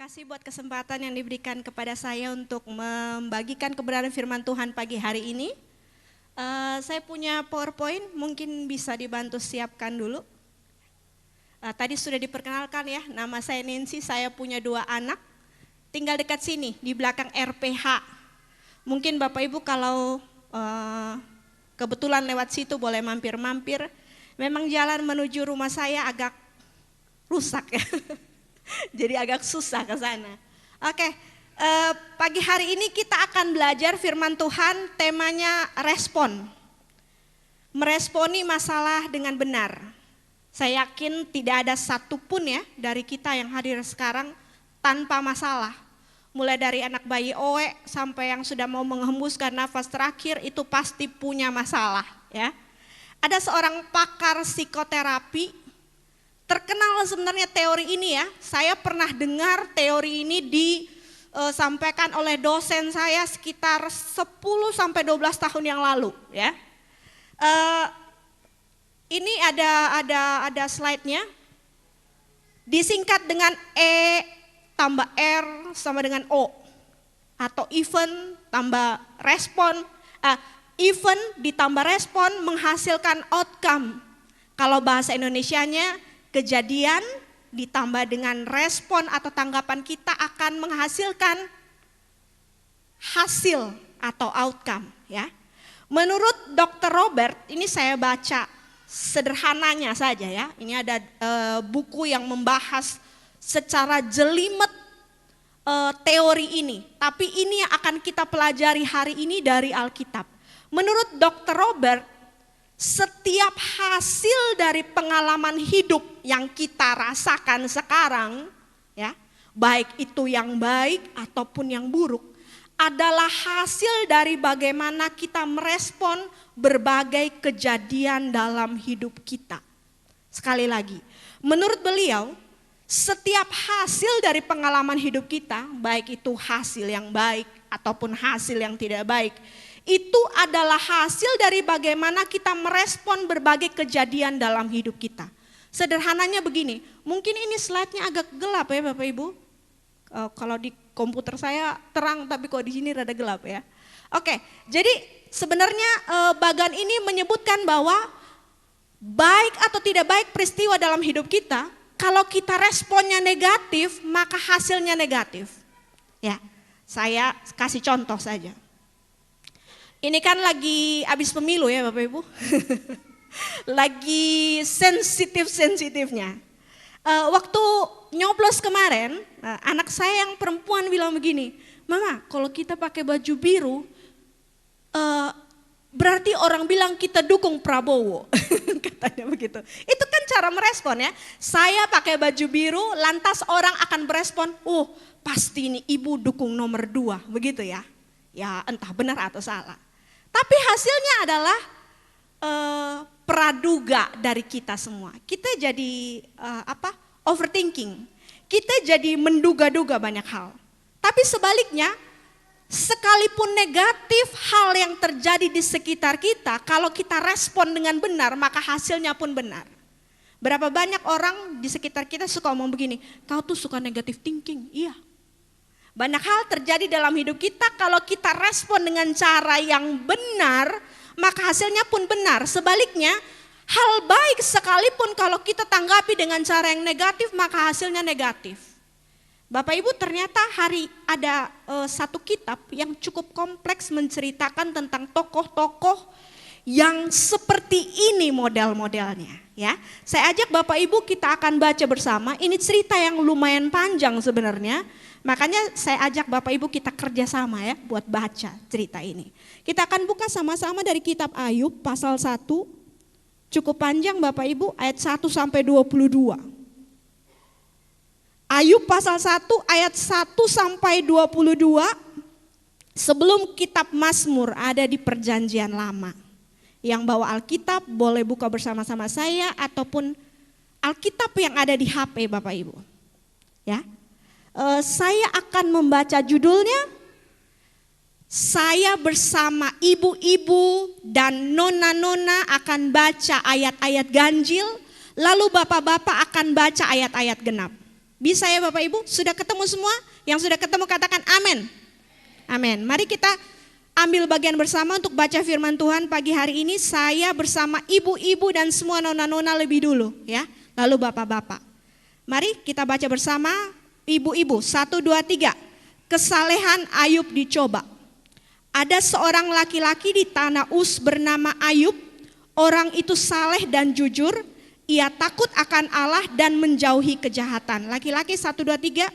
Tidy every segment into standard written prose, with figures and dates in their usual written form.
kasih buat kesempatan yang diberikan kepada saya untuk membagikan kebenaran firman Tuhan pagi hari ini. Saya punya PowerPoint, mungkin bisa dibantu siapkan dulu. Tadi sudah diperkenalkan ya, nama saya Nancy, saya punya 2 anak. Tinggal dekat sini, di belakang RPH. Mungkin Bapak Ibu kalau kebetulan lewat situ boleh mampir-mampir. Memang jalan menuju rumah saya agak rusak ya. Jadi agak susah ke sana. Oke, pagi hari ini kita akan belajar firman Tuhan, temanya respon. Meresponi masalah dengan benar. Saya yakin tidak ada satupun ya dari kita yang hadir sekarang tanpa masalah. Mulai dari anak bayi Owe sampai yang sudah mau menghembuskan nafas terakhir itu pasti punya masalah ya. Ada seorang pakar psikoterapi, terkenal sebenarnya teori ini ya. Saya pernah dengar teori ini disampaikan oleh dosen saya sekitar 10-12 tahun yang lalu ya. Ini ada slide-nya. Disingkat dengan E tambah R sama dengan O. Atau event tambah respon. Event ditambah respon menghasilkan outcome. Kalau bahasa Indonesianya, kejadian ditambah dengan respon atau tanggapan kita akan menghasilkan hasil atau outcome ya. Menurut Dr. Robert, ini saya baca sederhananya saja ya. Ini ada buku yang membahas secara jelimet teori ini. Tapi ini yang akan kita pelajari hari ini dari Alkitab. Menurut Dr. Robert, setiap hasil dari pengalaman hidup yang kita rasakan sekarang, ya, baik itu yang baik ataupun yang buruk, adalah hasil dari bagaimana kita merespon berbagai kejadian dalam hidup kita. Sekali lagi, menurut beliau, setiap hasil dari pengalaman hidup kita, baik itu hasil yang baik ataupun hasil yang tidak baik, itu adalah hasil dari bagaimana kita merespon berbagai kejadian dalam hidup kita. Sederhananya begini, mungkin ini slide-nya agak gelap ya Bapak Ibu. Kalau di komputer saya terang tapi kok di sini rada gelap ya. Oke, jadi sebenarnya bagan ini menyebutkan bahwa baik atau tidak baik peristiwa dalam hidup kita, kalau kita responnya negatif maka hasilnya negatif. Ya, saya kasih contoh saja. Ini kan lagi habis pemilu ya Bapak Ibu. Lagi sensitif-sensitifnya. Waktu nyoblos kemarin, anak saya yang perempuan bilang begini, "Mama, kalau kita pakai baju biru, berarti orang bilang kita dukung Prabowo." Katanya begitu. Itu kan cara merespon ya. Saya pakai baju biru, lantas orang akan berespon, "Oh, pasti ini ibu dukung nomor 2." Begitu ya. Ya entah benar atau salah. Tapi hasilnya adalah praduga dari kita semua. Kita jadi overthinking. Kita jadi menduga-duga banyak hal. Tapi sebaliknya, sekalipun negatif hal yang terjadi di sekitar kita, kalau kita respon dengan benar, maka hasilnya pun benar. Berapa banyak orang di sekitar kita suka ngomong begini, "Kau tuh suka negative thinking." Iya. Banyak hal terjadi dalam hidup kita, kalau kita respon dengan cara yang benar, maka hasilnya pun benar. Sebaliknya, hal baik sekalipun kalau kita tanggapi dengan cara yang negatif, maka hasilnya negatif. Bapak Ibu, ternyata ada satu kitab yang cukup kompleks menceritakan tentang tokoh-tokoh yang seperti ini model-modelnya. Ya, saya ajak Bapak Ibu kita akan baca bersama. Ini cerita yang lumayan panjang sebenarnya. Makanya saya ajak Bapak Ibu kita kerjasama ya buat baca cerita ini. Kita akan buka sama-sama dari kitab Ayub pasal 1. Cukup panjang Bapak Ibu, ayat 1 sampai 22. Ayub pasal 1 ayat 1 sampai 22. Sebelum kitab Mazmur ada di Perjanjian Lama. Yang bawa Alkitab boleh buka bersama-sama saya ataupun Alkitab yang ada di HP Bapak Ibu. Ya. Saya akan membaca judulnya, saya bersama ibu-ibu dan nona-nona akan baca ayat-ayat ganjil, lalu bapak-bapak akan baca ayat-ayat genap. Bisa ya Bapak Ibu? Sudah ketemu semua? Yang sudah ketemu katakan amin. Amin. Mari kita ambil bagian bersama untuk baca firman Tuhan pagi hari ini. Saya bersama ibu-ibu dan semua nona-nona lebih dulu ya. Lalu bapak-bapak. Mari kita baca bersama ibu-ibu. 1, 2, 3. Kesalehan Ayub dicoba. Ada seorang laki-laki di tanah Uz bernama Ayub. Orang itu saleh dan jujur. Ia takut akan Allah dan menjauhi kejahatan. Laki-laki 1, 2, 3.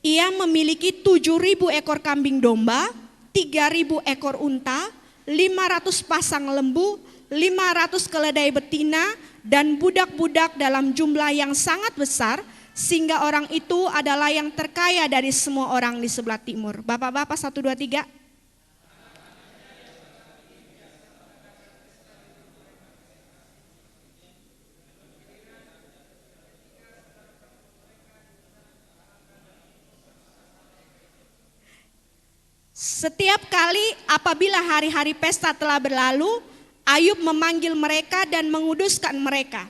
Ia memiliki 7.000 ekor kambing domba, 3.000 ekor unta, 500 pasang lembu, 500 keledai betina, dan budak-budak dalam jumlah yang sangat besar, sehingga orang itu adalah yang terkaya dari semua orang di sebelah timur. Bapak-bapak 1, 2, 3. Setiap kali apabila hari-hari pesta telah berlalu, Ayub memanggil mereka dan menguduskan mereka.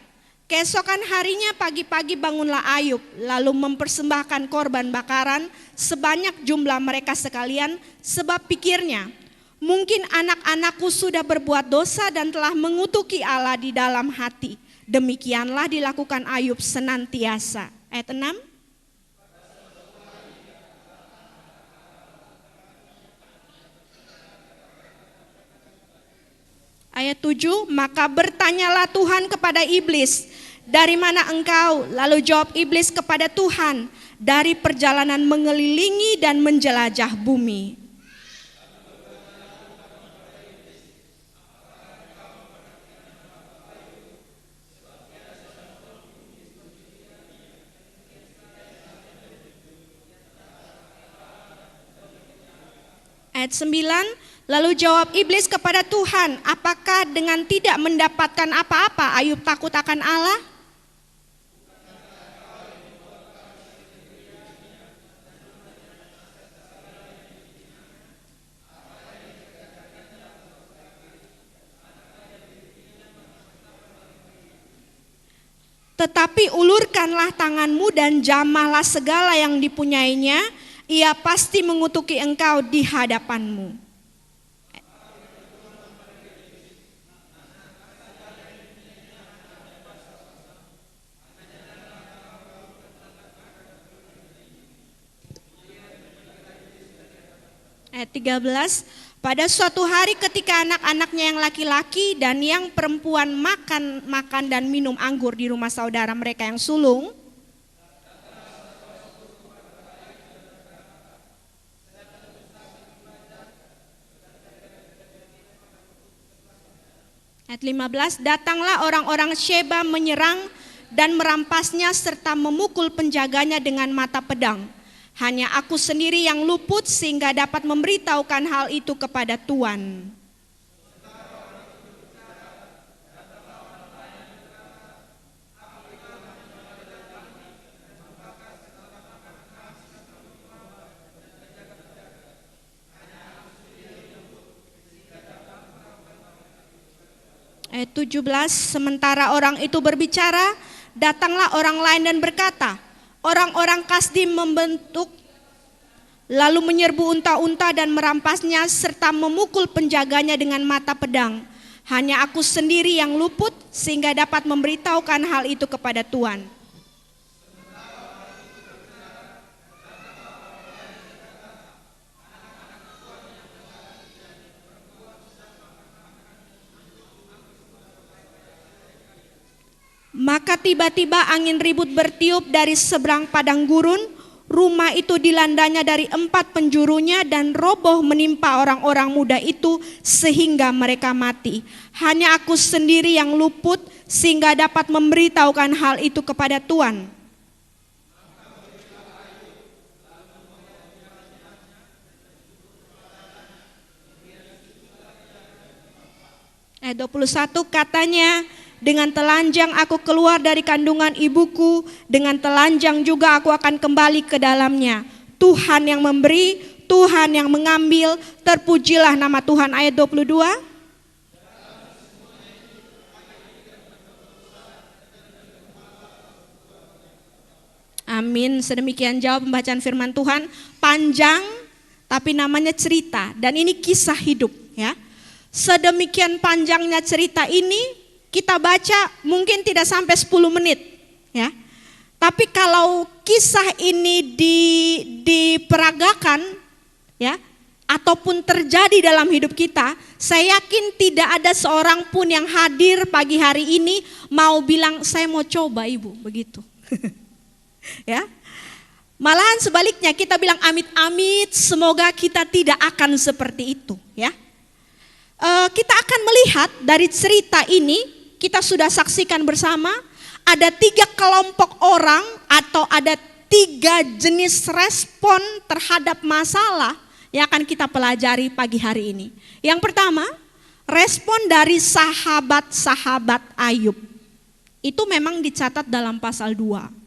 Keesokan harinya pagi-pagi bangunlah Ayub, lalu mempersembahkan korban bakaran sebanyak jumlah mereka sekalian, sebab pikirnya, mungkin anak-anakku sudah berbuat dosa dan telah mengutuki Allah di dalam hati. Demikianlah dilakukan Ayub senantiasa. Ayat 6. Ayat 7, maka bertanyalah Tuhan kepada iblis, dari mana engkau? Lalu jawab iblis kepada Tuhan, dari perjalanan mengelilingi dan menjelajah bumi. Ayat 9, lalu jawab iblis kepada Tuhan, apakah dengan tidak mendapatkan apa-apa Ayub takut akan Allah? Tetapi ulurkanlah tanganmu dan jamahlah segala yang dipunyainya, ia pasti mengutuki engkau di hadapanmu. Ayat 13, pada suatu hari ketika anak-anaknya yang laki-laki dan yang perempuan makan dan minum anggur di rumah saudara mereka yang sulung, ayat 15, datanglah orang-orang Sheba menyerang dan merampasnya serta memukul penjaganya dengan mata pedang. Hanya aku sendiri yang luput sehingga dapat memberitahukan hal itu kepada Tuan. Ayat 17, sementara orang itu berbicara, datanglah orang lain dan berkata, orang-orang Kasdim membentuk lalu menyerbu unta-unta dan merampasnya serta memukul penjaganya dengan mata pedang. Hanya aku sendiri yang luput sehingga dapat memberitahukan hal itu kepada Tuan. Maka tiba-tiba angin ribut bertiup dari seberang padang gurun, rumah itu dilandanya dari 4 penjurunya dan roboh menimpa orang-orang muda itu sehingga mereka mati. Hanya aku sendiri yang luput sehingga dapat memberitahukan hal itu kepada Tuan. Ayat 21 katanya, dengan telanjang aku keluar dari kandungan ibuku, dengan telanjang juga aku akan kembali ke dalamnya. Tuhan yang memberi, Tuhan yang mengambil, terpujilah nama Tuhan. Ayat 22. Amin. Sedemikian jauh pembacaan firman Tuhan, panjang tapi namanya cerita, dan ini kisah hidup ya. Sedemikian panjangnya cerita ini kita baca mungkin tidak sampai 10 menit ya. Tapi kalau kisah ini diperagakan ya, ataupun terjadi dalam hidup kita, saya yakin tidak ada seorang pun yang hadir pagi hari ini mau bilang saya mau coba Ibu, begitu. Ya. Malahan sebaliknya kita bilang amit-amit, semoga kita tidak akan seperti itu ya. Kita akan melihat dari cerita ini, kita sudah saksikan bersama, ada 3 kelompok orang atau ada 3 jenis respon terhadap masalah yang akan kita pelajari pagi hari ini. Yang pertama, respon dari sahabat-sahabat Ayub. Itu memang dicatat dalam pasal 2.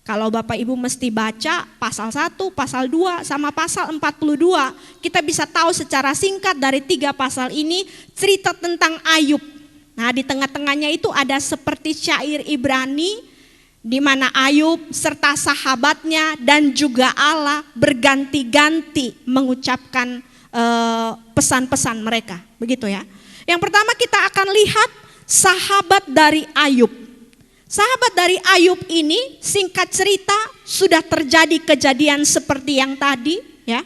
Kalau Bapak Ibu mesti baca pasal 1, pasal 2, sama pasal 42. Kita bisa tahu secara singkat dari 3 pasal ini cerita tentang Ayub. Nah, di tengah-tengahnya itu ada seperti syair Ibrani, di mana Ayub serta sahabatnya dan juga Allah berganti-ganti mengucapkan pesan-pesan mereka. Begitu ya. Yang pertama kita akan lihat sahabat dari Ayub. Sahabat dari Ayub ini singkat cerita sudah terjadi kejadian seperti yang tadi ya.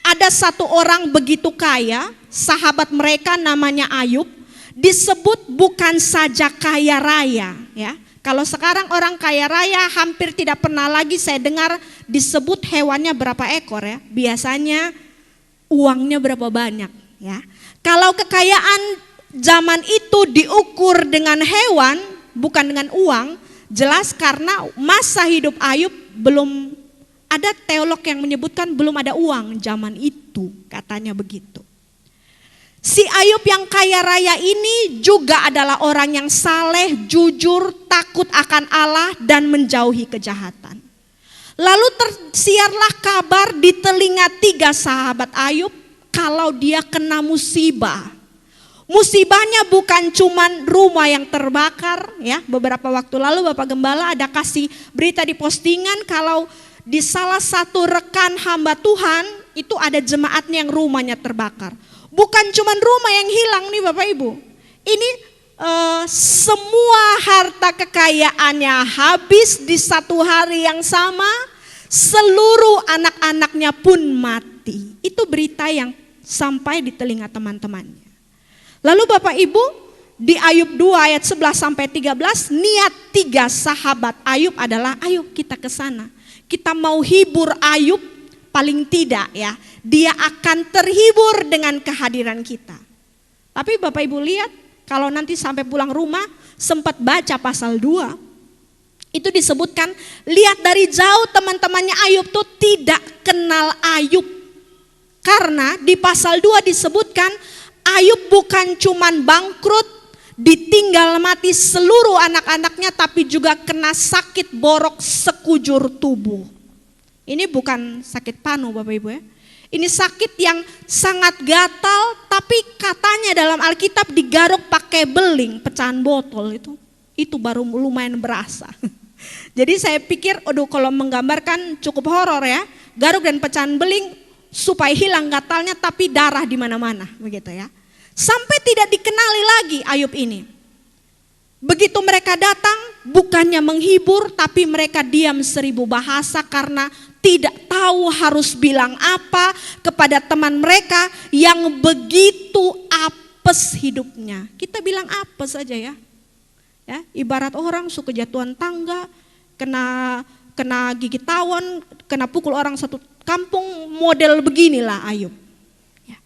Ada satu orang begitu kaya, sahabat mereka namanya Ayub, disebut bukan saja kaya raya ya. Kalau sekarang orang kaya raya hampir tidak pernah lagi saya dengar disebut hewannya berapa ekor ya. Biasanya uangnya berapa banyak ya. Kalau kekayaan zaman itu diukur dengan hewan, bukan dengan uang, jelas karena masa hidup Ayub belum ada, teolog yang menyebutkan belum ada uang zaman itu, katanya begitu. Si Ayub yang kaya raya ini juga adalah orang yang saleh, jujur, takut akan Allah dan menjauhi kejahatan. Lalu tersiarlah kabar di telinga 3 sahabat Ayub kalau dia kena musibah. Musibahnya bukan cuman rumah yang terbakar ya. Beberapa waktu lalu Bapak Gembala ada kasih berita di postingan kalau di salah satu rekan hamba Tuhan itu ada jemaatnya yang rumahnya terbakar. Bukan cuman rumah yang hilang nih Bapak Ibu. Ini semua harta kekayaannya habis di satu hari yang sama. Seluruh anak-anaknya pun mati. Itu berita yang sampai di telinga teman-temannya. Lalu Bapak Ibu di Ayub 2 ayat 11 sampai 13 niat 3 sahabat Ayub adalah ayo kita ke sana. Kita mau hibur Ayub, paling tidak ya. Dia akan terhibur dengan kehadiran kita. Tapi Bapak Ibu lihat kalau nanti sampai pulang rumah sempat baca pasal 2. Itu disebutkan lihat dari jauh teman-temannya Ayub tuh tidak kenal Ayub. Karena di pasal 2 disebutkan Ayub bukan cuman bangkrut, ditinggal mati seluruh anak-anaknya, tapi juga kena sakit borok sekujur tubuh. Ini bukan sakit panu Bapak Ibu ya. Ini sakit yang sangat gatal, tapi katanya dalam Alkitab digaruk pakai beling, pecahan botol itu. Itu baru lumayan berasa. Jadi saya pikir, aduh kalau menggambarkan cukup horor ya. Garuk dan pecahan beling supaya hilang gatalnya tapi darah di mana-mana begitu ya. Sampai tidak dikenali lagi Ayub ini. Begitu mereka datang bukannya menghibur tapi mereka diam 1000 bahasa karena tidak tahu harus bilang apa kepada teman mereka yang begitu apes hidupnya. Kita bilang apes saja ya. Ya, ibarat orang suka jatuhan tangga, kena gigit tawon, kena pukul orang satu kampung, model beginilah Ayub. Ya.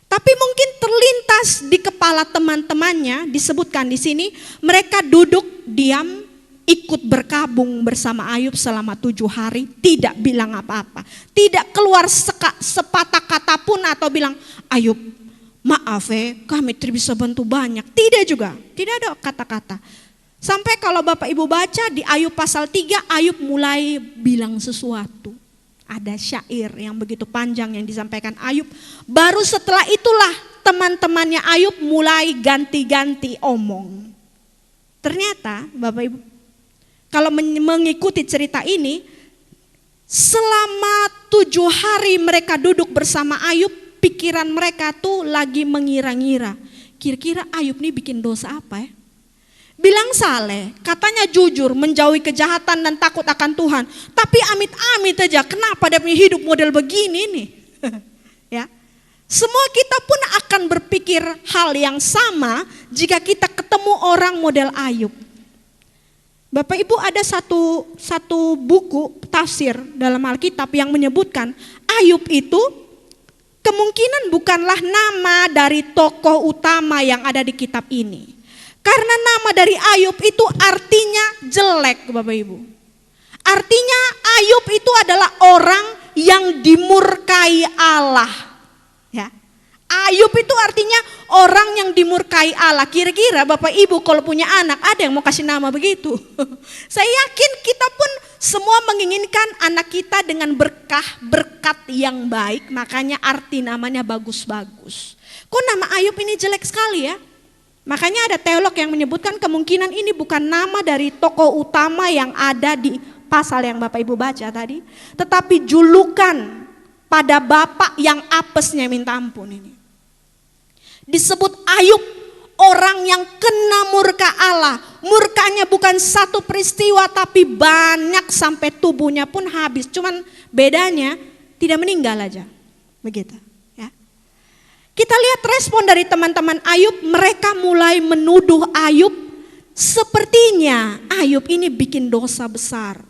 Tapi mungkin terlintas di kepala teman-temannya disebutkan di sini, mereka duduk diam, ikut berkabung bersama Ayub selama 7 hari, tidak bilang apa-apa, tidak keluar sepatah kata pun atau bilang Ayub maaf kami tidak bisa bantu banyak, tidak juga, tidak ada kata-kata. Sampai kalau Bapak Ibu baca di Ayub pasal 3, Ayub mulai bilang sesuatu. Ada syair yang begitu panjang yang disampaikan Ayub. Baru setelah itulah teman-temannya Ayub mulai ganti-ganti omong. Ternyata Bapak Ibu, kalau mengikuti cerita ini, Selama 7 hari mereka duduk bersama Ayub, pikiran mereka tuh lagi mengira-ngira. Kira-kira Ayub nih bikin dosa apa ya? Bilang saleh, katanya jujur, menjauhi kejahatan dan takut akan Tuhan. Tapi amit-amit aja, kenapa dia punya hidup model begini nih? Ya, semua kita pun akan berpikir hal yang sama jika kita ketemu orang model Ayub. Bapak Ibu, ada satu buku tafsir dalam Alkitab yang menyebutkan Ayub itu kemungkinan bukanlah nama dari tokoh utama yang ada di kitab ini. Karena nama dari Ayub itu artinya jelek, Bapak Ibu. Artinya Ayub itu adalah orang yang dimurkai Allah. Ya. Ayub itu artinya orang yang dimurkai Allah. Kira-kira Bapak Ibu kalau punya anak ada yang mau kasih nama begitu? Saya yakin kita pun semua menginginkan anak kita dengan berkat yang baik. Makanya arti namanya bagus-bagus. Kok nama Ayub ini jelek sekali ya? Makanya ada teolog yang menyebutkan kemungkinan ini bukan nama dari tokoh utama yang ada di pasal yang Bapak Ibu baca tadi. Tetapi julukan pada bapak yang apesnya minta ampun ini. Disebut Ayub, orang yang kena murka Allah. Murkanya bukan satu peristiwa tapi banyak sampai tubuhnya pun habis. Cuman bedanya tidak meninggal aja. Begitu ya. Kita lihat respon dari teman-teman Ayub. Mereka mulai menuduh Ayub. Sepertinya Ayub ini bikin dosa besar.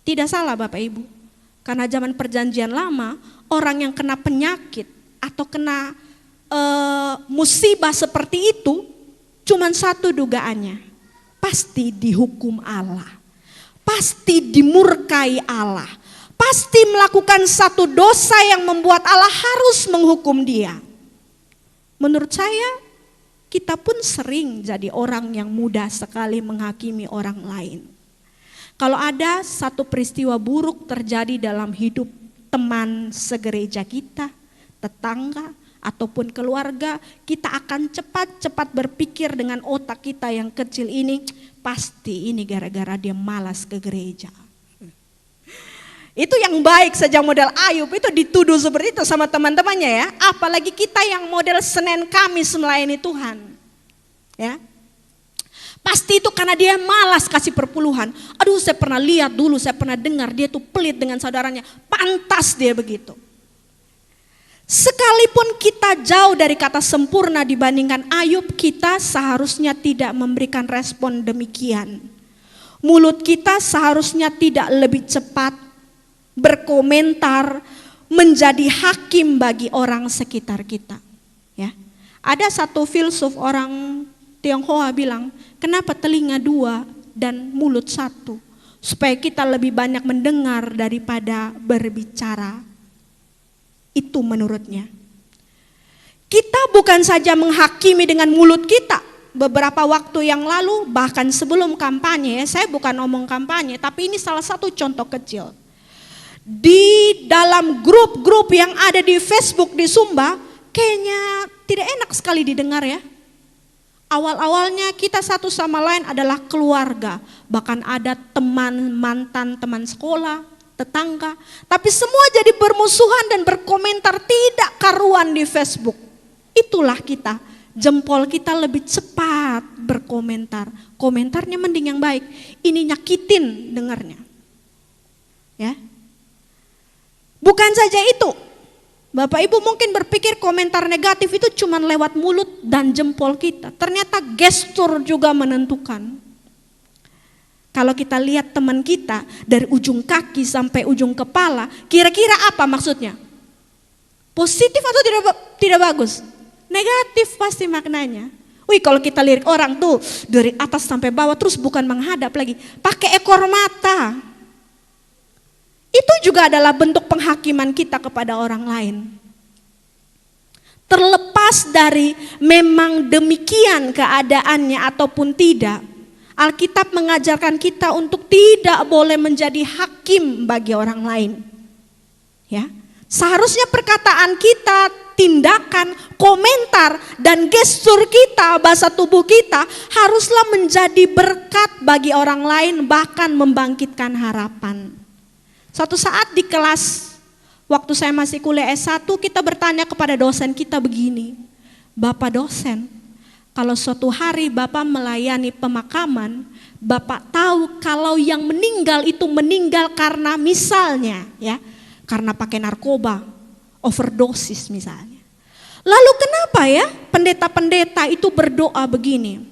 Tidak salah Bapak Ibu. Karena zaman perjanjian lama, orang yang kena penyakit atau kena musibah seperti itu, cuman satu dugaannya, pasti dihukum Allah, pasti dimurkai Allah, pasti melakukan satu dosa yang membuat Allah harus menghukum dia. Menurut saya, kita pun sering jadi orang yang mudah sekali menghakimi orang lain. Kalau ada satu peristiwa buruk terjadi dalam hidup teman segereja kita, tetangga, ataupun keluarga, kita akan cepat-cepat berpikir dengan otak kita yang kecil ini, pasti ini gara-gara dia malas ke gereja. Itu yang baik saja model Ayub itu dituduh seperti itu sama teman-temannya ya. Apalagi kita yang model Senin Kamis melayani Tuhan. Ya. Pasti itu karena dia malas kasih perpuluhan. Aduh, saya pernah lihat dulu, saya pernah dengar dia tuh pelit dengan saudaranya. Pantas dia begitu. Sekalipun kita jauh dari kata sempurna dibandingkan Ayub, kita seharusnya tidak memberikan respon demikian. Mulut kita seharusnya tidak lebih cepat berkomentar, menjadi hakim bagi orang sekitar kita. Ya, ada satu filsuf orang Tionghoa bilang, kenapa telinga 2 dan mulut 1? Supaya kita lebih banyak mendengar daripada berbicara. Itu menurutnya. Kita bukan saja menghakimi dengan mulut kita. Beberapa waktu yang lalu, bahkan sebelum kampanye, saya bukan ngomong kampanye, tapi ini salah satu contoh kecil. Di dalam grup-grup yang ada di Facebook di Sumba, kayaknya tidak enak sekali didengar ya. Awal-awalnya kita satu sama lain adalah keluarga, bahkan ada teman, mantan teman sekolah, tetangga, tapi semua jadi bermusuhan dan berkomentar tidak karuan di Facebook. Itulah kita, jempol kita lebih cepat berkomentar. Komentarnya mending yang baik, ini nyakitin dengarnya. Ya. Bukan saja itu, Bapak Ibu mungkin berpikir komentar negatif itu cuma lewat mulut dan jempol kita. Ternyata gestur juga menentukan. Kalau kita lihat teman kita dari ujung kaki sampai ujung kepala, kira-kira apa maksudnya? Positif atau tidak bagus? Negatif pasti maknanya. Wih, kalau kita lirik orang tuh dari atas sampai bawah terus bukan menghadap lagi, pakai ekor mata. Itu juga adalah bentuk penghakiman kita kepada orang lain. Terlepas dari memang demikian keadaannya ataupun tidak, Alkitab mengajarkan kita untuk tidak boleh menjadi hakim bagi orang lain. Ya, seharusnya perkataan kita, tindakan, komentar, dan gestur kita, bahasa tubuh kita haruslah menjadi berkat bagi orang lain, bahkan membangkitkan harapan. Suatu saat di kelas, waktu saya masih kuliah S1, kita bertanya kepada dosen kita begini, Bapak dosen, kalau suatu hari Bapak melayani pemakaman, Bapak tahu kalau yang meninggal itu meninggal karena misalnya ya, karena pakai narkoba, overdosis misalnya. Lalu kenapa ya pendeta-pendeta itu berdoa begini?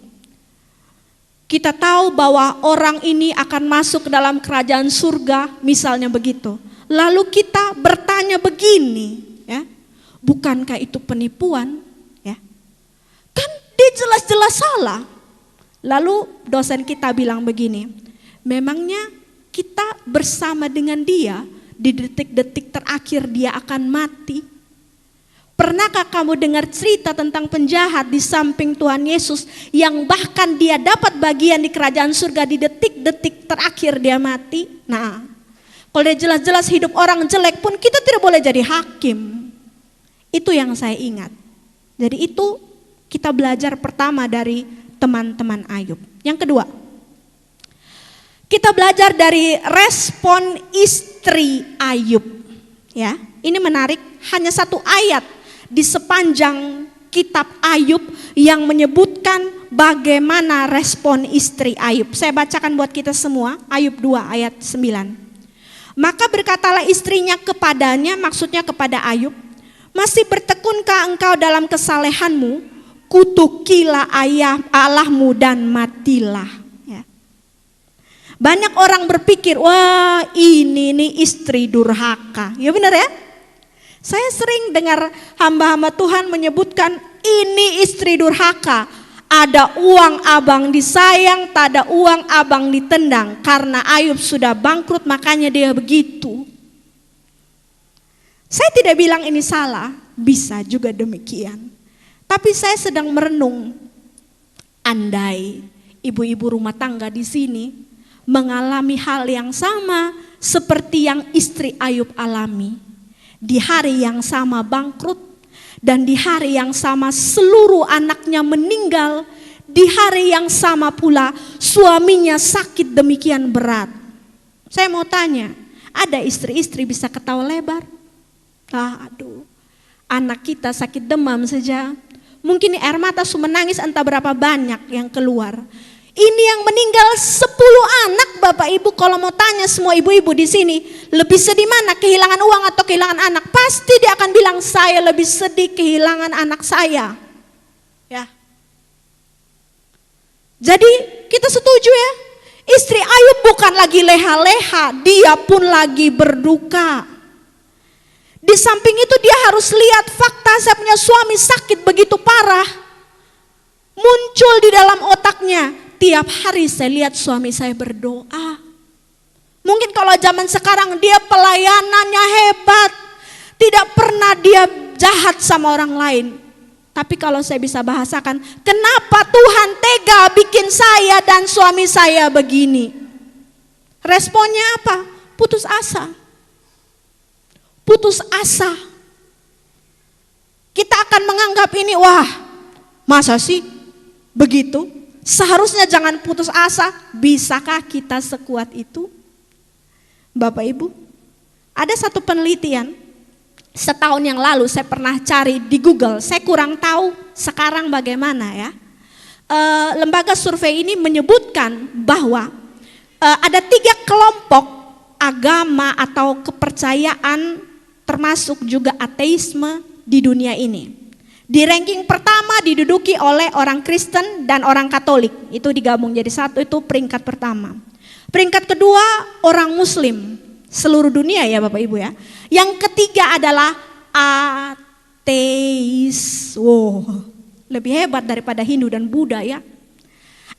Kita tahu bahwa orang ini akan masuk ke dalam kerajaan surga, misalnya begitu. Lalu kita bertanya begini, ya, bukankah itu penipuan? Ya, kan dia jelas-jelas salah. Lalu dosen kita bilang begini, memangnya kita bersama dengan dia di detik-detik terakhir dia akan mati? Pernahkah kamu dengar cerita tentang penjahat di samping Tuhan Yesus yang bahkan dia dapat bagian di kerajaan surga di detik-detik terakhir dia mati? Nah, kalau dia jelas-jelas hidup orang jelek pun kita tidak boleh jadi hakim. Itu yang saya ingat. Jadi itu kita belajar pertama dari teman-teman Ayub. Yang kedua, kita belajar dari respon istri Ayub. Ya, ini menarik, hanya satu ayat di sepanjang kitab Ayub yang menyebutkan bagaimana respon istri Ayub. Saya bacakan buat kita semua, Ayub 2 ayat 9. Maka berkatalah istrinya kepadanya, maksudnya kepada Ayub, masih bertekunkah engkau dalam kesalehanmu? Kutukilah Allahmu dan matilah. Ya. Banyak orang berpikir, wah ini nih istri durhaka. Ya benar ya? Saya sering dengar hamba-hamba Tuhan menyebutkan ini istri durhaka. Ada uang abang disayang, tak ada uang abang ditendang. Karena Ayub sudah bangkrut makanya dia begitu. Saya tidak bilang ini salah, bisa juga demikian. Tapi saya sedang merenung, andai ibu-ibu rumah tangga di sini mengalami hal yang sama seperti yang istri Ayub alami. Di hari yang sama bangkrut, dan di hari yang sama seluruh anaknya meninggal, di hari yang sama pula suaminya sakit demikian berat. Saya mau tanya, ada istri-istri bisa ketawa lebar? Aduh, anak kita sakit demam saja, mungkin air mata menangis entah berapa banyak yang keluar. Ini yang meninggal 10 anak Bapak Ibu. Kalau mau tanya semua ibu-ibu di sini, lebih sedih mana, kehilangan uang atau kehilangan anak? Pasti dia akan bilang saya lebih sedih kehilangan anak saya. Ya. Jadi kita setuju ya, istri Ayub bukan lagi leha-leha, dia pun lagi berduka. Di samping itu dia harus lihat fakta saya punya suami sakit begitu parah. Muncul di dalam otaknya, tiap hari saya lihat suami saya berdoa. Mungkin kalau zaman sekarang dia pelayanannya hebat, tidak pernah dia jahat sama orang lain. Tapi kalau saya bisa bahasakan, kenapa Tuhan tega bikin saya dan suami saya begini? Responnya apa? Putus asa. Putus asa. Kita akan menganggap ini, wah masa sih begitu? Seharusnya jangan putus asa. Bisakah kita sekuat itu? Bapak Ibu, ada satu penelitian setahun yang lalu saya pernah cari di Google. Saya kurang tahu sekarang bagaimana ya. Lembaga survei ini menyebutkan bahwa ada 3 kelompok agama atau kepercayaan, termasuk juga ateisme di dunia ini. Di ranking pertama diduduki oleh orang Kristen dan orang Katolik. Itu digabung jadi satu, itu peringkat pertama. Peringkat kedua orang Muslim seluruh dunia ya Bapak Ibu ya. Yang ketiga adalah ateis. Wow, lebih hebat daripada Hindu dan Buddha ya.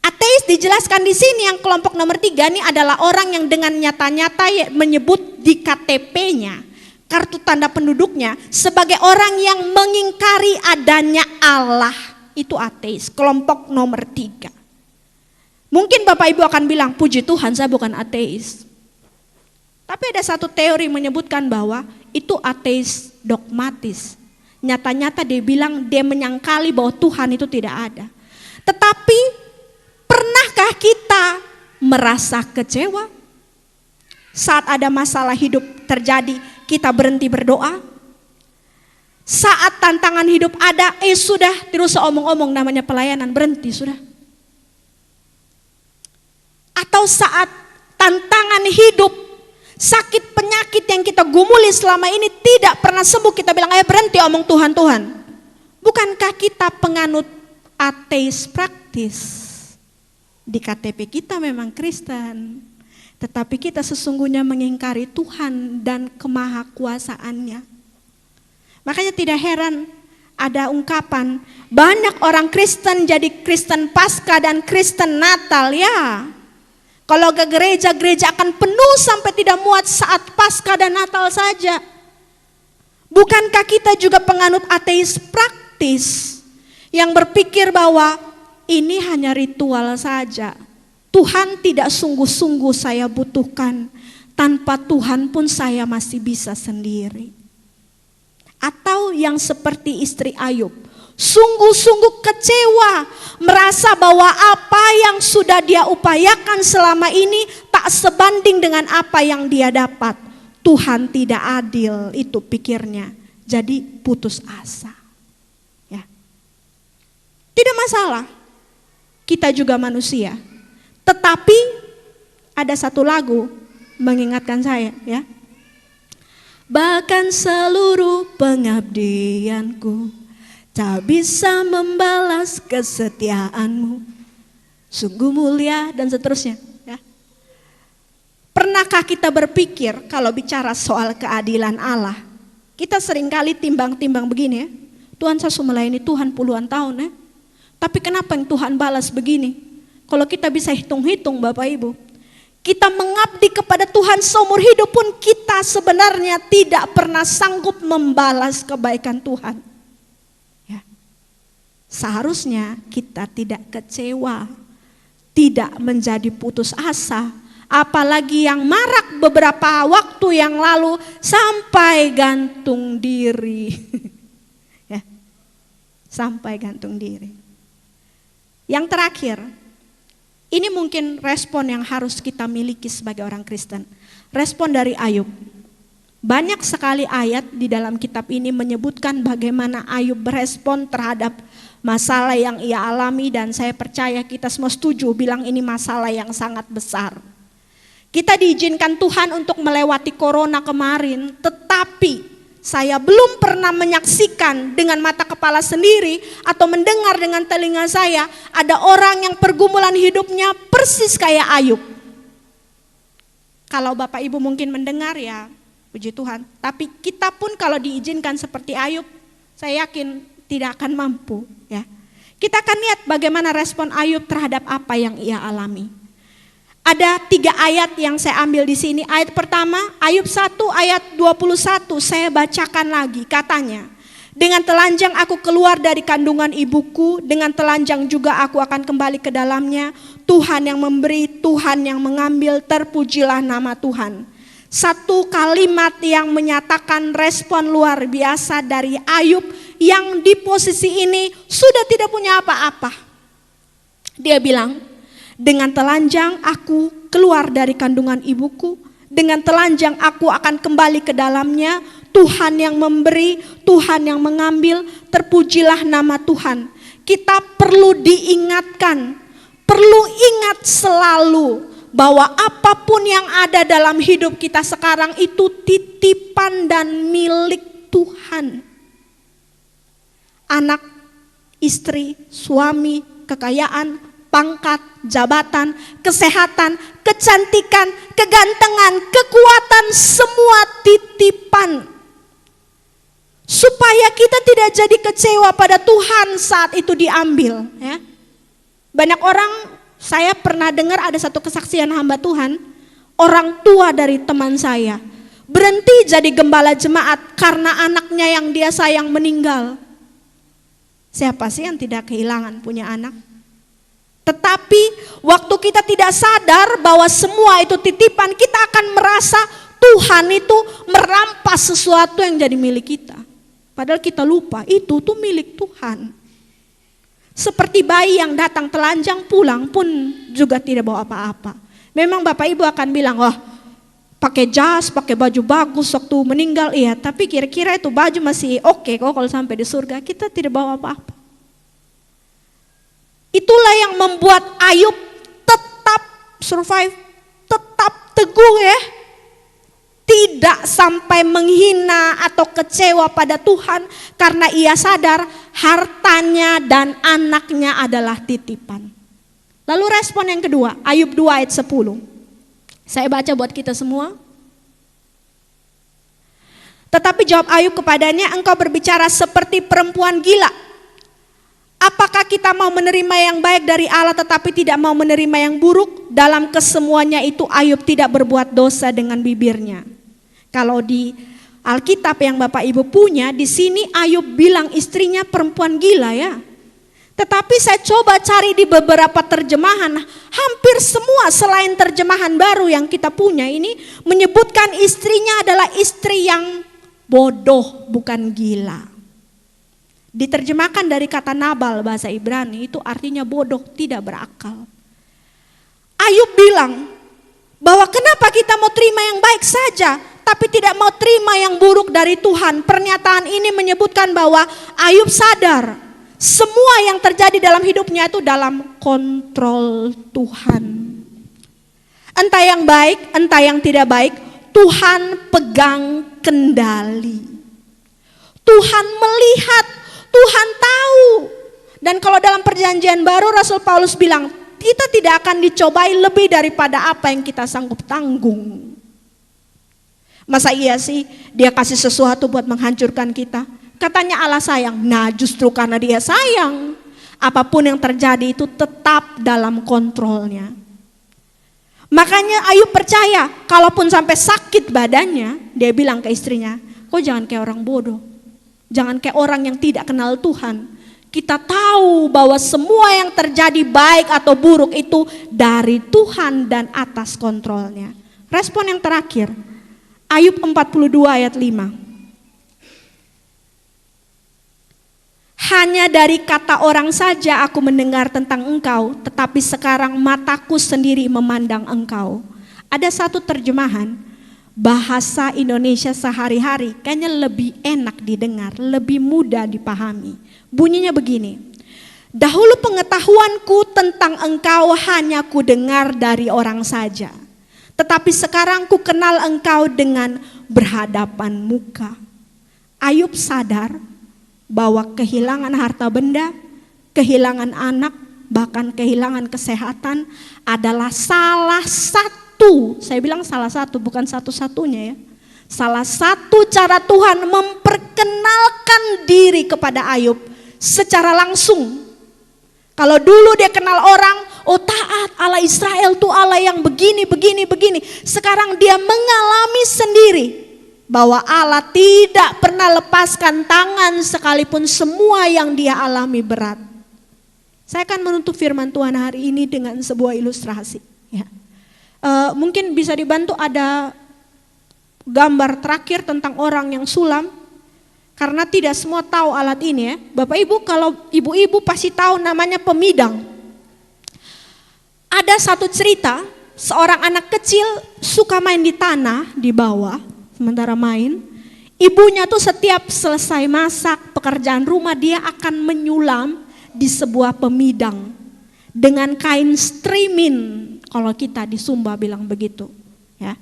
Ateis dijelaskan di sini yang kelompok nomor 3 ini adalah orang yang dengan nyata-nyata menyebut di KTP-nya, kartu tanda penduduknya, sebagai orang yang mengingkari adanya Allah. Itu ateis, kelompok nomor 3. Mungkin Bapak Ibu akan bilang, puji Tuhan saya bukan ateis. Tapi ada satu teori menyebutkan bahwa itu ateis dogmatis. Nyata-nyata dia bilang, dia menyangkali bahwa Tuhan itu tidak ada. Tetapi pernahkah kita merasa kecewa? Saat ada masalah hidup terjadi, kita berhenti berdoa. Saat tantangan hidup ada, sudah, terus omong-omong namanya pelayanan, berhenti sudah. Atau saat tantangan hidup, sakit penyakit yang kita gumuli selama ini tidak pernah sembuh, kita bilang ayo berhenti omong Tuhan, Tuhan. Bukankah kita penganut ateis praktis? Di KTP kita memang Kristen, tetapi kita sesungguhnya mengingkari Tuhan dan kemahakuasaannya. Makanya tidak heran ada ungkapan banyak orang Kristen jadi Kristen Paskah dan Kristen Natal ya. Kalau ke gereja, gereja akan penuh sampai tidak muat saat Paskah dan Natal saja. Bukankah kita juga penganut ateis praktis yang berpikir bahwa ini hanya ritual saja. Tuhan tidak sungguh-sungguh saya butuhkan. Tanpa Tuhan pun saya masih bisa sendiri. Atau yang seperti istri Ayub, sungguh-sungguh kecewa, merasa bahwa apa yang sudah dia upayakan selama ini tak sebanding dengan apa yang dia dapat. Tuhan tidak adil, itu pikirnya. Jadi putus asa. Ya. Tidak masalah, kita juga manusia. Tetapi ada satu lagu mengingatkan saya, ya. Bahkan seluruh pengabdianku tak bisa membalas kesetiaanmu, sungguh mulia, dan seterusnya. Ya. Pernahkah kita berpikir kalau bicara soal keadilan Allah, kita seringkali timbang-timbang begini ya, Tuhan saya sudah melayani Tuhan puluhan tahun ya, tapi kenapa yang Tuhan balas begini? Kalau kita bisa hitung-hitung Bapak Ibu, kita mengabdi kepada Tuhan seumur hidup pun kita sebenarnya tidak pernah sanggup membalas kebaikan Tuhan. Ya. Seharusnya kita tidak kecewa, tidak menjadi putus asa. Apalagi yang marak beberapa waktu yang lalu sampai gantung diri. Ya. Sampai gantung diri. Yang terakhir, ini mungkin respon yang harus kita miliki sebagai orang Kristen. Respon dari Ayub. Banyak sekali ayat di dalam kitab ini menyebutkan bagaimana Ayub berespon terhadap masalah yang ia alami, dan saya percaya kita semua setuju bilang ini masalah yang sangat besar. Kita diizinkan Tuhan untuk melewati corona kemarin, tetapi saya belum pernah menyaksikan dengan mata kepala sendiri atau mendengar dengan telinga saya ada orang yang pergumulan hidupnya persis kayak Ayub. Kalau Bapak Ibu mungkin mendengar ya puji Tuhan. Tapi kita pun kalau diizinkan seperti Ayub, saya yakin tidak akan mampu. Ya. Kita akan lihat bagaimana respon Ayub terhadap apa yang ia alami. Ada 3 ayat yang saya ambil di sini. Ayat pertama, Ayub 1 ayat 21, saya bacakan lagi. Katanya, dengan telanjang aku keluar dari kandungan ibuku, dengan telanjang juga aku akan kembali ke dalamnya. Tuhan yang memberi, Tuhan yang mengambil, terpujilah nama Tuhan. Satu kalimat yang menyatakan respon luar biasa dari Ayub yang di posisi ini sudah tidak punya apa-apa. Dia bilang, dengan telanjang aku keluar dari kandungan ibuku, dengan telanjang aku akan kembali ke dalamnya. Tuhan yang memberi, Tuhan yang mengambil, terpujilah nama Tuhan. Kita perlu diingatkan, perlu ingat selalu bahwa apapun yang ada dalam hidup kita sekarang itu titipan dan milik Tuhan. Anak, istri, suami, kekayaan, pangkat, jabatan, kesehatan, kecantikan, kegantengan, kekuatan, semua titipan. Supaya kita tidak jadi kecewa pada Tuhan saat itu diambil. Ya. Banyak orang, saya pernah dengar ada satu kesaksian hamba Tuhan, orang tua dari teman saya berhenti jadi gembala jemaat karena anaknya yang dia sayang meninggal. Siapa sih yang tidak kehilangan punya anak? Tetapi waktu kita tidak sadar bahwa semua itu titipan, kita akan merasa Tuhan itu merampas sesuatu yang jadi milik kita. Padahal kita lupa itu tuh milik Tuhan. Seperti bayi yang datang telanjang pulang pun juga tidak bawa apa-apa. Memang Bapak Ibu akan bilang, wah pakai jas, pakai baju bagus waktu meninggal, iya. Tapi kira-kira itu baju masih oke kok kalau sampai di surga. Kita tidak bawa apa-apa. Itulah yang membuat Ayub tetap survive, tetap teguh ya. Tidak sampai menghina atau kecewa pada Tuhan karena ia sadar hartanya dan anaknya adalah titipan. Lalu respon yang kedua, Ayub 2 ayat 10. Saya baca buat kita semua. Tetapi jawab Ayub kepadanya, engkau berbicara seperti perempuan gila. Apakah kita mau menerima yang baik dari Allah tetapi tidak mau menerima yang buruk? Dalam kesemuanya itu Ayub tidak berbuat dosa dengan bibirnya. Kalau di Alkitab yang Bapak Ibu punya, di sini Ayub bilang istrinya perempuan gila ya. Tetapi saya coba cari di beberapa terjemahan, hampir semua selain terjemahan baru yang kita punya ini menyebutkan istrinya adalah istri yang bodoh, bukan gila. Diterjemahkan dari kata Nabal bahasa Ibrani, itu artinya bodoh, tidak berakal. Ayub bilang bahwa kenapa kita mau terima yang baik saja, tapi tidak mau terima yang buruk dari Tuhan. Pernyataan ini menyebutkan bahwa Ayub sadar semua yang terjadi dalam hidupnya itu dalam kontrol Tuhan. Entah yang baik, entah yang tidak baik, Tuhan pegang kendali. Tuhan melihat, Tuhan tahu. Dan kalau dalam perjanjian baru Rasul Paulus bilang, kita tidak akan dicobai lebih daripada apa yang kita sanggup tanggung. Masa iya sih dia kasih sesuatu buat menghancurkan kita? Katanya Allah sayang. Nah justru karena dia sayang, apapun yang terjadi itu tetap dalam kontrolnya. Makanya Ayub percaya, kalaupun sampai sakit badannya, dia bilang ke istrinya, kok jangan kayak orang bodoh, jangan kayak orang yang tidak kenal Tuhan. Kita tahu bahwa semua yang terjadi baik atau buruk itu dari Tuhan dan atas kontrolnya. Respon yang terakhir, Ayub 42 ayat 5. Hanya dari kata orang saja aku mendengar tentang engkau, tetapi sekarang mataku sendiri memandang engkau. Ada satu terjemahan, bahasa Indonesia sehari-hari kayaknya lebih enak didengar, lebih mudah dipahami. Bunyinya begini, dahulu pengetahuanku tentang engkau hanya ku dengar dari orang saja. Tetapi sekarang ku kenal engkau dengan berhadapan muka. Ayub sadar bahwa kehilangan harta benda, kehilangan anak, bahkan kehilangan kesehatan adalah salah satu, saya bilang salah satu bukan satu-satunya ya. Salah satu cara Tuhan memperkenalkan diri kepada Ayub secara langsung. Kalau dulu dia kenal orang, oh taat Allah Israel tuh Allah yang begini. Sekarang dia mengalami sendiri bahwa Allah tidak pernah lepaskan tangan sekalipun semua yang dia alami berat. Saya akan menutup firman Tuhan hari ini dengan sebuah ilustrasi. Ya. Mungkin bisa dibantu ada gambar terakhir tentang orang yang sulam. Karena tidak semua tahu alat ini ya. Bapak Ibu kalau ibu-ibu pasti tahu namanya pemidang. Ada satu cerita, seorang anak kecil suka main di tanah di bawah, sementara main. Ibunya tuh setiap selesai masak pekerjaan rumah dia akan menyulam di sebuah pemidang. Dengan kain strimin, kalau kita di Sumba bilang begitu. Ya.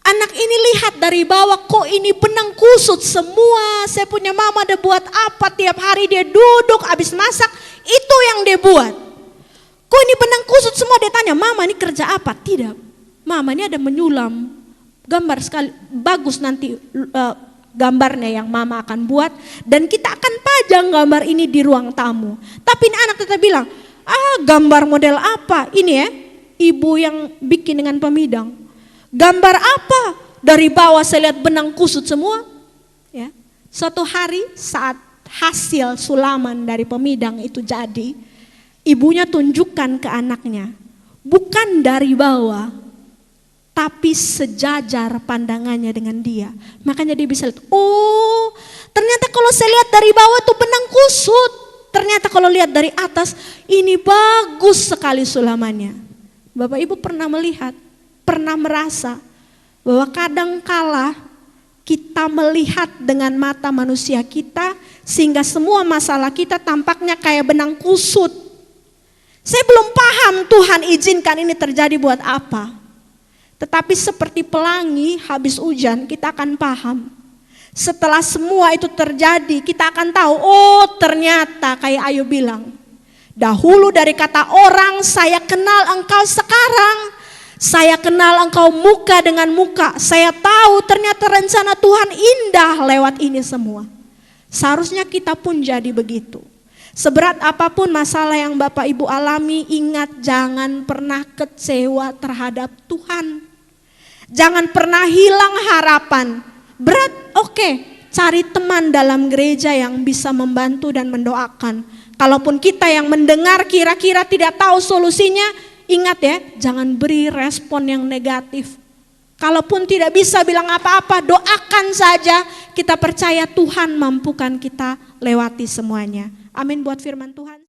Anak ini lihat dari bawah, kok ini benang kusut semua. Saya punya mama ada buat apa, tiap hari dia duduk habis masak, itu yang dia buat. Kok ini benang kusut semua, dia tanya, mama ini kerja apa? Tidak, mama ini ada menyulam. Gambar sekali, bagus nanti gambarnya yang mama akan buat. Dan kita akan pajang gambar ini di ruang tamu. Tapi ini anak tetap bilang, gambar model apa? Ini ya, ibu yang bikin dengan pemidang. Gambar apa? Dari bawah saya lihat benang kusut semua. Ya. Suatu hari saat hasil sulaman dari pemidang itu jadi, ibunya tunjukkan ke anaknya, bukan dari bawah, tapi sejajar pandangannya dengan dia. Makanya dia bisa lihat, oh ternyata kalau saya lihat dari bawah tuh benang kusut. Ternyata kalau lihat dari atas, ini bagus sekali sulamannya. Bapak Ibu pernah melihat, pernah merasa bahwa kadangkala kita melihat dengan mata manusia kita sehingga semua masalah kita tampaknya kayak benang kusut. Saya belum paham Tuhan izinkan ini terjadi buat apa. Tetapi seperti pelangi habis hujan kita akan paham. Setelah semua itu terjadi kita akan tahu, oh ternyata kayak Ayub bilang, dahulu dari kata orang saya kenal engkau sekarang. Saya kenal engkau muka dengan muka. Saya tahu ternyata rencana Tuhan indah lewat ini semua. Seharusnya kita pun jadi begitu. Seberat apapun masalah yang Bapak Ibu alami, ingat jangan pernah kecewa terhadap Tuhan. Jangan pernah hilang harapan. Berat, oke, cari teman dalam gereja yang bisa membantu dan mendoakan. Kalaupun kita yang mendengar kira-kira tidak tahu solusinya, ingat ya, jangan beri respon yang negatif. Kalaupun tidak bisa bilang apa-apa, doakan saja. Kita percaya Tuhan mampukan kita lewati semuanya. Amin buat firman Tuhan.